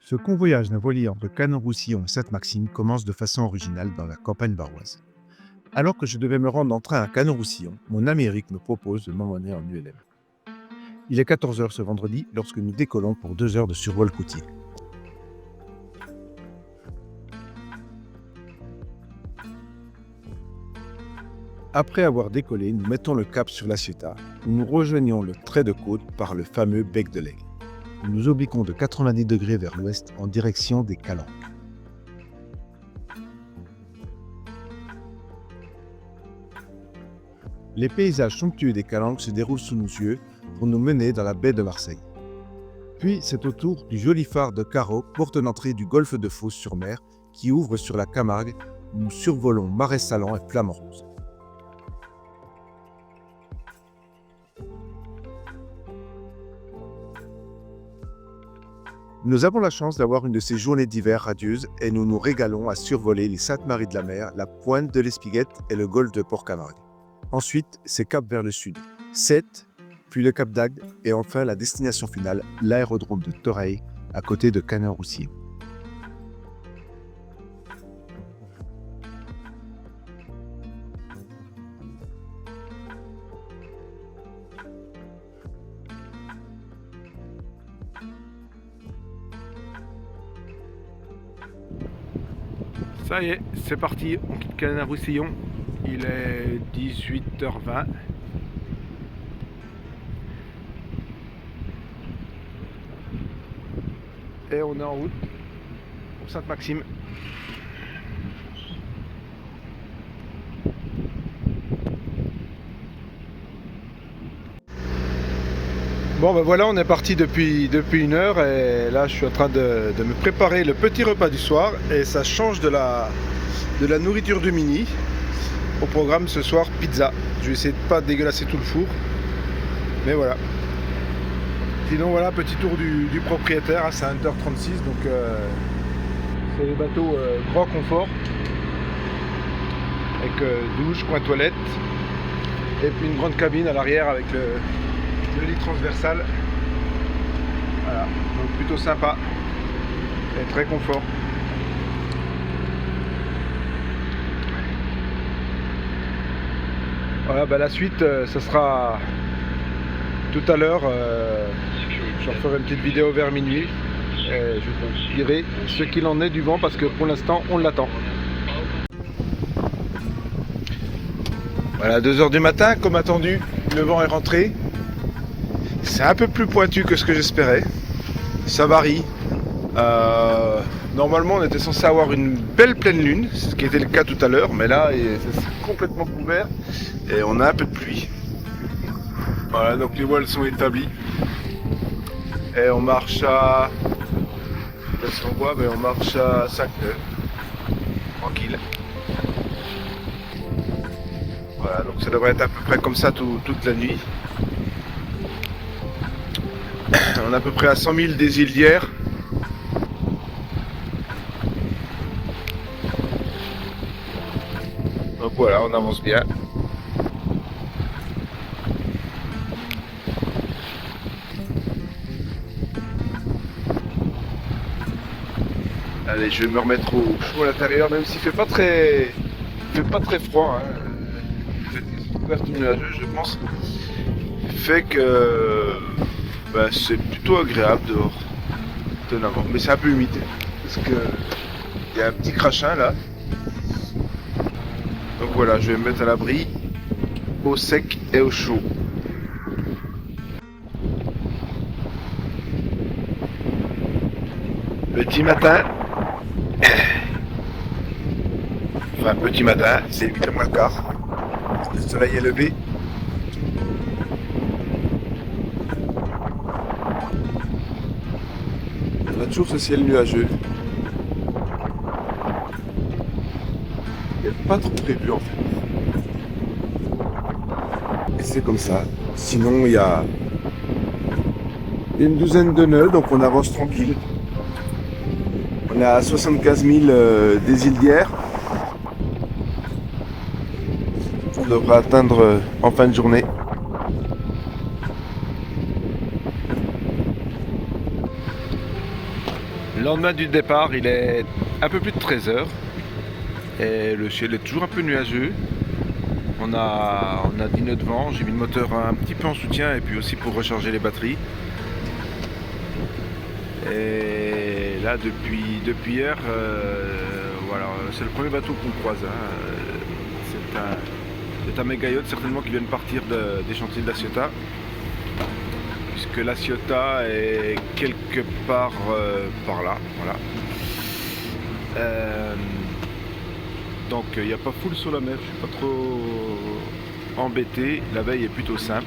Ce convoyage d'un voilier entre Canet-Roussillon et Sainte-Maxime commence de façon originale dans la campagne baroise. Alors que je devais me rendre en train à Canet-Roussillon, mon ami Eric me propose de m'emmener en ULM. Il est 14 heures ce vendredi lorsque nous décollons pour 2 heures de survol côtier. Après avoir décollé, nous mettons le cap sur la Ciotat, où nous rejoignons le trait de côte par le fameux bec de l'Aigle. Nous obliquons de 90 degrés vers l'ouest en direction des Calanques. Les paysages somptueux des Calanques se déroulent sous nos yeux pour nous mener dans la baie de Marseille. Puis c'est au tour du joli phare de Carreau, porte d'entrée du golfe de Fos-sur-Mer, qui ouvre sur la Camargue, où nous survolons Marais-Salon et Flamand-Rose. Nous avons la chance d'avoir une de ces journées d'hiver radieuses et nous nous régalons à survoler les Saintes-Maries-de-la-Mer, la pointe de l'Espiguette et le golfe de Port-Camargue. Ensuite, c'est cap vers le sud, Sète, puis le cap d'Agde et enfin la destination finale, l'aérodrome de Toreil, à côté de Canet-Roussillon. Ça y est, c'est parti, on quitte Canet-Roussillon. Il est 18h20. Et on est en route pour Sainte-Maxime. Bon ben voilà, on est parti depuis 1 heure et là je suis en train de me préparer le petit repas du soir et ça change de la nourriture du mini. Au programme ce soir, pizza. Je vais essayer de pas dégueulasser tout le four, mais voilà. Sinon voilà, petit tour du propriétaire, c'est Hunter 36, donc c'est les bateaux grand confort avec douche, coin toilette et puis une grande cabine à l'arrière avec le lit transversal. Voilà, donc plutôt sympa et très confort. Voilà, bah la suite, ça sera tout à l'heure. Je referai une petite vidéo vers minuit. Et je vous dirai ce qu'il en est du vent parce que pour l'instant, on l'attend. Voilà, 2 heures du matin, comme attendu, le vent est rentré. C'est un peu plus pointu que ce que j'espérais. Ça varie. Normalement, on était censé avoir une belle pleine lune, ce qui était le cas tout à l'heure, mais là, c'est complètement couvert et on a un peu de pluie. Voilà, donc les voiles sont établies et on marche à, qu'est-ce qu'on voit, on marche à 5 nœuds, tranquille. Voilà, donc ça devrait être à peu près comme ça toute la nuit. On est à peu près à 100 000 des îles d'hier. Donc voilà, on avance bien. Allez, je vais me remettre au chaud à l'intérieur, même s'il fait pas très froid. Cette couverture nuageuse, je pense, fait que c'est plutôt agréable dehors, étonnamment. Mais c'est un peu humide, parce que il y a un petit crachin là. Donc voilà, je vais me mettre à l'abri, au sec et au chaud. Petit matin. Enfin, petit matin, c'est 8h moins le quart. Le soleil est levé. On a toujours ce ciel nuageux. Il n'y a pas trop prévu en fait. Et c'est comme ça. Sinon, il y a une douzaine de nœuds, donc on avance tranquille. On est à 75 000 des îles d'hier. On devrait atteindre en fin de journée. Le lendemain du départ, il est un peu plus de 13 heures et le ciel est toujours un peu nuageux. On a 10 nœuds de vent, j'ai mis le moteur un petit peu en soutien et puis aussi pour recharger les batteries. Et là depuis hier, voilà, c'est le premier bateau qu'on croise. Hein. C'est un méga yacht certainement qui vient de partir des chantiers de la Ciotat. Puisque la Ciotat est quelque part par là. Voilà. Donc il n'y a pas full sur la mer, je suis pas trop embêté. La veille est plutôt simple.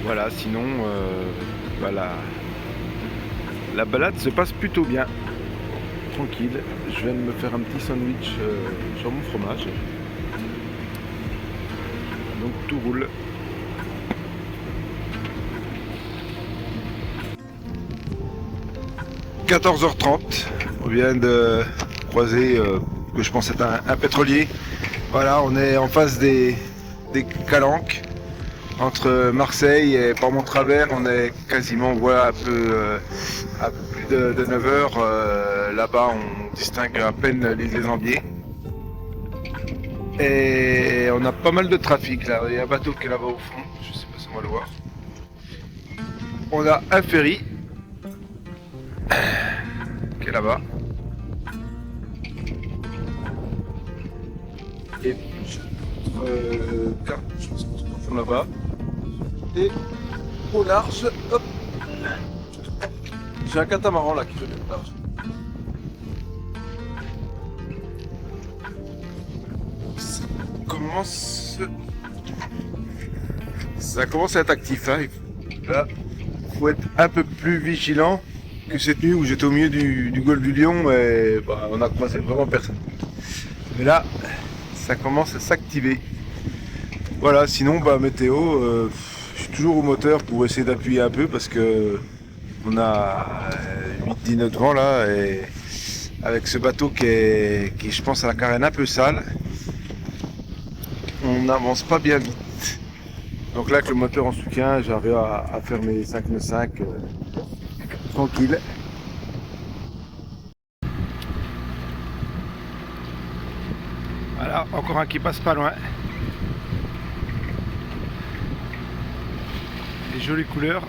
Voilà, sinon voilà. La balade se passe plutôt bien. Tranquille. Je viens de me faire un petit sandwich sur mon fromage. Donc tout roule. 14h30, on vient de croiser que je pense être un pétrolier. Voilà, on est en face des Calanques, entre Marseille et Port-Montravers. On est quasiment, voilà, à peu plus de 9h. Là-bas, on distingue à peine les Ambiers. Et on a pas mal de trafic là. Il y a un bateau qui est là-bas au fond, je sais pas si on va le voir. On a un ferry qui est là-bas. Et carte, je pense qu'on là-bas. Et au large, hop, j'ai un catamaran là qui fait le large. Ça commence à être actif. Hein. Là, faut être un peu plus vigilant que cette nuit où j'étais au milieu du golfe du Lion et bah, on a croisé vraiment personne. Mais là, ça commence à s'activer. Voilà, sinon bah, météo, je suis toujours au moteur pour essayer d'appuyer un peu parce que on a 8-10 nœuds de vent là et avec ce bateau qui je pense à la carène un peu sale, on n'avance pas bien vite. Donc là avec le moteur en soutien, j'arrive à faire mes 5 nœuds 5 tranquille. Voilà, encore un qui passe pas loin. Des jolies couleurs.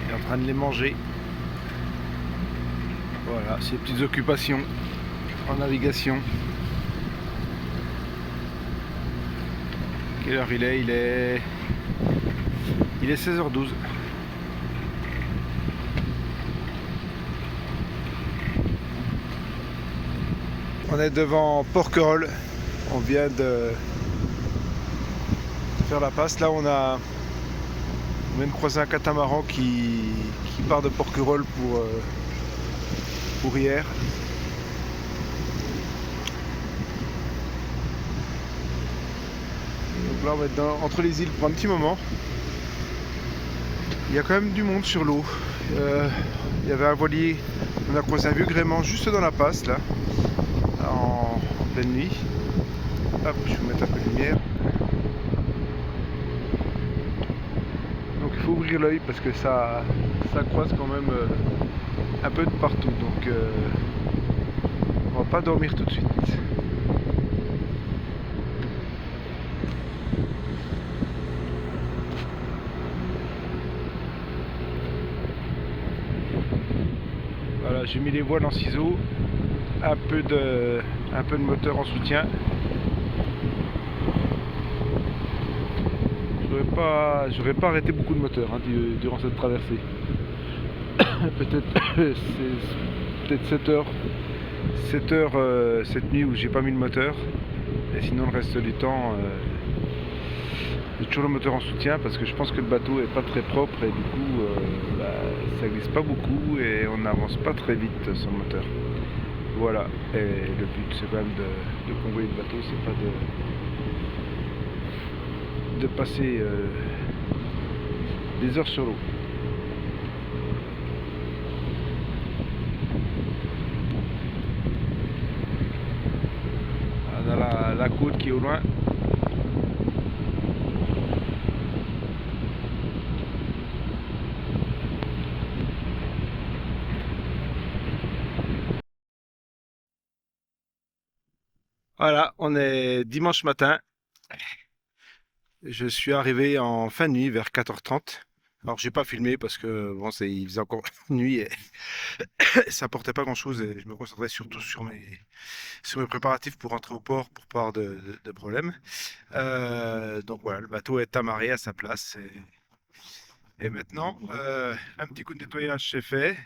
Il est en train de les manger. Voilà, ces petites occupations en navigation. Quelle heure il est 16h12. On est devant Porquerolles. On vient de faire la passe. Là on vient de croiser un catamaran qui part de Porquerolles pour hier. Donc là on va être entre les îles pour un petit moment. Il y a quand même du monde sur l'eau. Il y avait un voilier, on a croisé un vieux gréement juste dans la passe là, en pleine nuit. Hop, je vais vous mettre un peu de lumière. Donc il faut ouvrir l'œil parce que ça croise quand même un peu de partout. Donc on va pas dormir tout de suite. Voilà, j'ai mis les voiles en ciseaux, un peu de moteur en soutien. J'aurais pas arrêté beaucoup de moteur hein, durant cette traversée. peut-être 7 heures cette nuit où j'ai pas mis le moteur. Et sinon le reste du temps j'ai toujours le moteur en soutien parce que je pense que le bateau est pas très propre et du coup ça glisse pas beaucoup et on n'avance pas très vite sur le moteur. Voilà, et le but c'est quand même de convoyer le bateau, c'est pas de passer des heures sur l'eau. On a la côte qui est au loin. Voilà, on est dimanche matin. Je suis arrivé en fin de nuit vers 4h30. Alors j'ai pas filmé parce que bon, il faisait encore nuit et ça portait pas grand-chose et je me concentrais surtout sur mes préparatifs pour rentrer au port pour pas avoir de problème. Donc voilà, le bateau est amarré à sa place et maintenant un petit coup de nettoyage c'est fait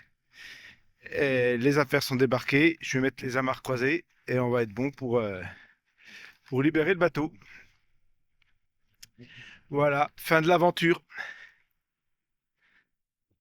et les affaires sont débarquées. Je vais mettre les amarres croisées et on va être bon pour libérer le bateau. Voilà, fin de l'aventure.